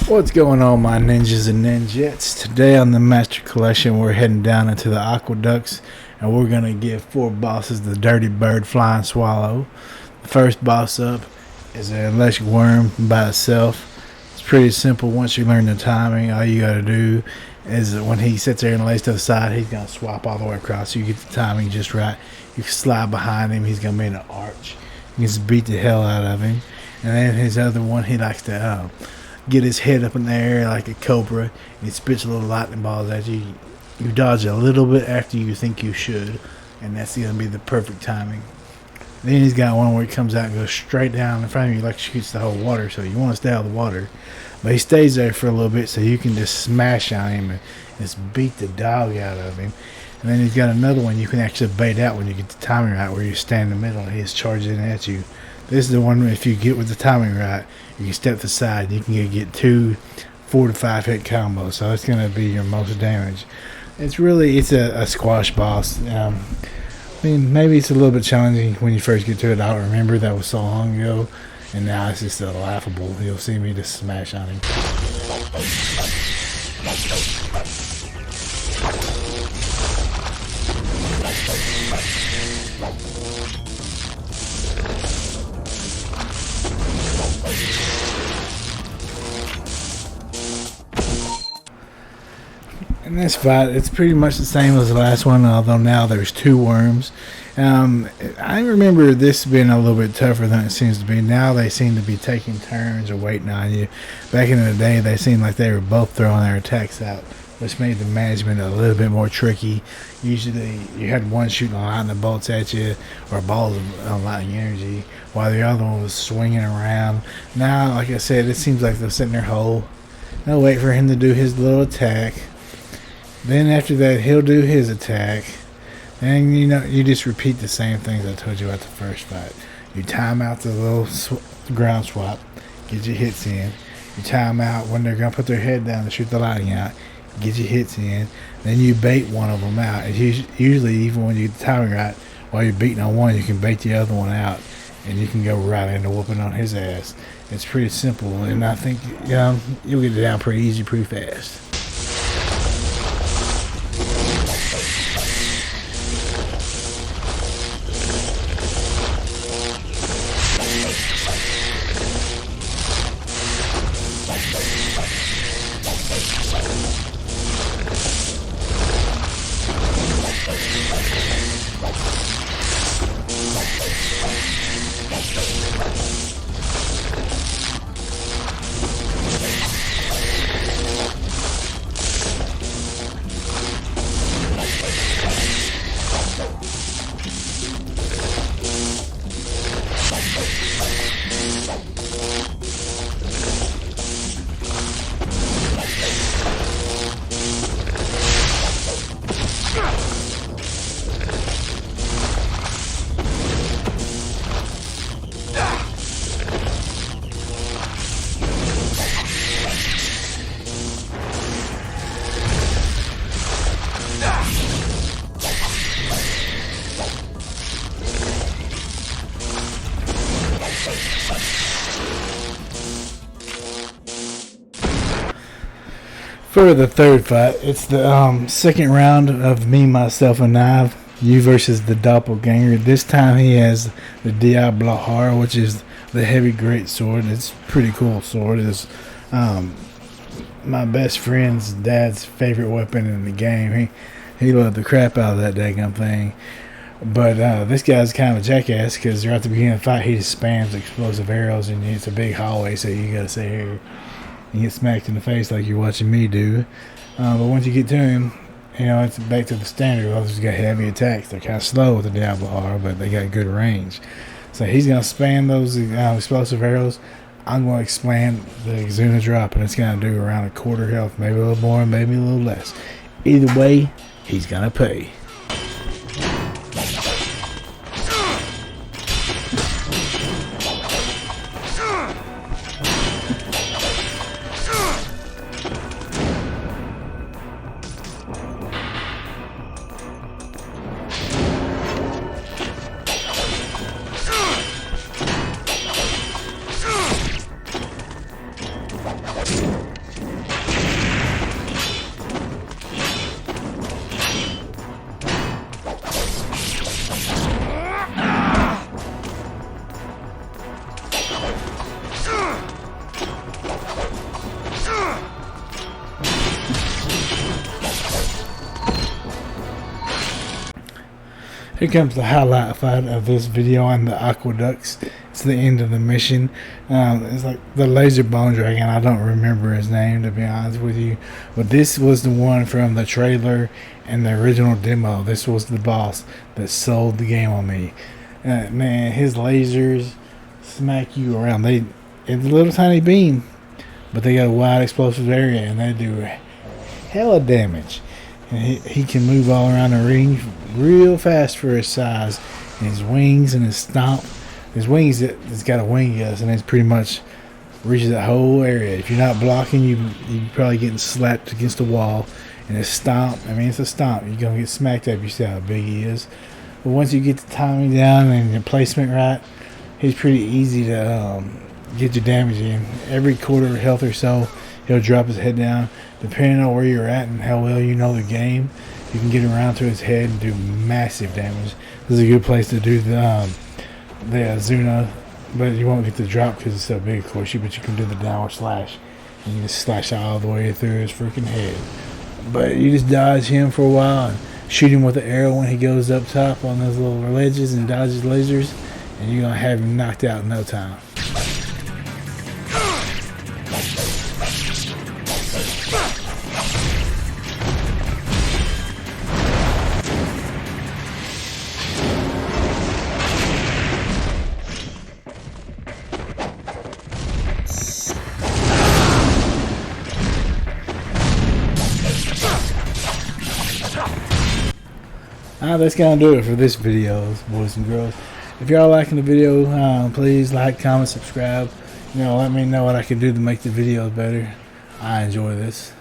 What's going on, my ninjas and ninjets? Today on the Master Collection, we're heading down into the aqueducts, and we're going to give 4 bosses the Dirty Bird Flying Swallow. The first boss up is an electric worm by itself. It's pretty simple once you learn the timing. All you got to do is when he sits there and lays to the side, he's going to swap all the way across so you get the timing just right. You can slide behind him, he's going to be in an arch. You can just beat the hell out of him. And then his other one, he likes to get his head up in the air like a cobra, and he spits little lightning balls at you. You dodge a little bit after you think you should, and that's going to be the perfect timing. Then he's got one where he comes out and goes straight down in front of you like shoots the whole water, so you want to stay out of the water. But he stays there for a little bit so you can just smash on him and just beat the dog out of him. And then he's got another one you can actually bait out when you get the timing right, where you stand in the middle and he's charging at you. This is the one if you get with the timing right, you can step to the side. You can get 2 4 to 5 hit combos, so it's going to be your most damage. It's a squash boss. I mean, maybe it's a little bit challenging when you first get to it. I don't remember, that was so long ago, and now it's just laughable. You'll see me just smash on him. In this fight, it's pretty much the same as the last one, although now there's 2 worms. I remember this being a little bit tougher than it seems to be. Now they seem to be taking turns or waiting on you. Back in the day, they seemed like they were both throwing their attacks out, which made the management a little bit more tricky. Usually, you had one shooting lightning bolts at you, or balls of lightning energy, while the other one was swinging around. Now, like I said, it seems like they're sitting there whole. They'll wait for him to do his little attack. Then after that, he'll do his attack. And you just repeat the same things I told you about the first fight. You time out the little ground swap, get your hits in. You time out when they're going to put their head down to shoot the lightning out, get your hits in. Then you bait one of them out. It's usually, even when you get the timing right, while you're beating on one, you can bait the other one out. And you can go right into whooping on his ass. It's pretty simple. And I think you'll get it down pretty easy, pretty fast. For the third fight, it's the second round of me, myself, and I, you versus the doppelganger. This time he has the Diablo Har, which is the heavy great sword. It's a pretty cool sword. It's my best friend's dad's favorite weapon in the game. He loved the crap out of that daggum thing. But this guy's kind of a jackass because right at the beginning of the fight he just spams explosive arrows, and it's a big hallway, so you gotta sit here and get smacked in the face like you're watching me do. But once you get to him, it's back to the standard. Others got heavy attacks. They're kind of slow with the Diablo R, but they got good range. So he's going to spam those explosive arrows. I'm going to expand the Exuna drop, and it's going to do around a quarter health, maybe a little more, maybe a little less. Either way, he's going to pay. Here comes the highlight fight of this video on the aqueducts. It's the end of the mission. It's like the laser bone dragon. I don't remember his name, to be honest with you, but this was the one from the trailer and the original demo. This was the boss that sold the game on me. Man, his lasers smack you around. It's a little tiny beam, but they got a wide explosive area and they do hella damage. And he can move all around the ring real fast for his size. And his wings and his stomp. His wings, it's got a wing gust, and it's pretty much reaches that whole area. If you're not blocking, you're probably getting slapped against the wall. And his stomp, I mean, it's a stomp. You're going to get smacked up. You see how big he is. But once you get the timing down and the placement right, he's pretty easy to get your damage in. Every quarter of health or so, he'll drop his head down. Depending on where you're at and how well you know the game, you can get around to his head and do massive damage. This is a good place to do the Azuna, but you won't get the drop because it's so big, of course. But you can do the downward slash, and you just slash all the way through his freaking head. But you just dodge him for a while and shoot him with an arrow when he goes up top on those little ledges and dodges lasers, and you're gonna have him knocked out in no time. That's gonna do it for this video, boys and girls. If y'all liking the video, please like, comment, subscribe. Let me know what I can do to make the videos better. I enjoy this.